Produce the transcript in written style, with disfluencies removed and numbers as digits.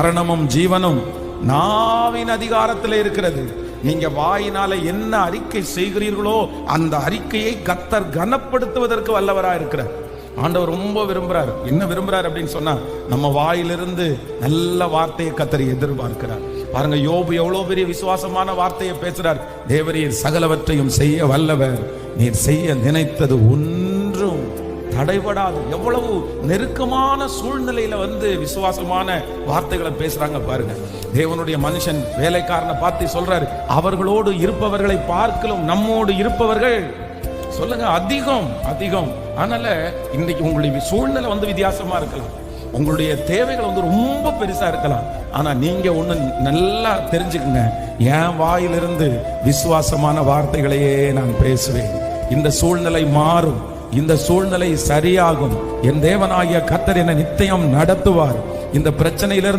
மரணமும் ஜீவனும் நாவின் அதிகாரத்தில் இருக்கிறது. நீங்க வாயினால என்ன அறிக்கை செய்கிறீர்களோ அந்த அறிக்கையை கர்த்தர் கனப்படுத்துவதற்கு வல்லவரா இருக்கிறார். ஆண்டவர் ரொம்ப விரும்புறார். என்ன விரும்புறார் அப்படின்னு சொன்னா, நம்ம வாயிலிருந்து நல்ல வார்த்தையை கர்த்தர் எதிர்பார்க்கிறார். பாருங்க, யோபு எவ்வளவு பெரிய விசுவாசமான வார்த்தையை பேசுறார். தேவரீர் சகலவற்றையும் செய்ய வல்லவர், நீர் செய்ய நினைத்தது ஒன்றும் தடைபடாது. எவ்வளவு நெருக்கமான சூழ்நிலையில விசுவாசமான வார்த்தைகளை பேசுறாங்க பாருங்க. தேவனுடைய மனுஷன் வேலைக்காரனை பார்த்து சொல்றாரு, அவர்களோடு இருப்பவர்களை பார்க்கலும் நம்மோடு இருப்பவர்கள் சொல்லுங்க அதிகம் அதிகம். அதனால இன்னைக்கு உங்களுடைய சூழ்நிலை வித்தியாசமா இருக்கலாம், உங்களுடைய தேவைகள் ரொம்ப பெருசா இருக்கலாம். ஆனா நீங்க ஒண்ணு நல்லா தெரிஞ்சுக்குங்க, என் வாயிலிருந்து விசுவாசமான வார்த்தைகளையே நான் பேசுவேன். இந்த சூழ்நிலை மாறும், இந்த சூழ்நிலை சரியாகும். என் தேவனாகிய கர்த்தர் என்னை நித்தியம் நடத்துவார். இந்த பிரச்சனையிலிருந்து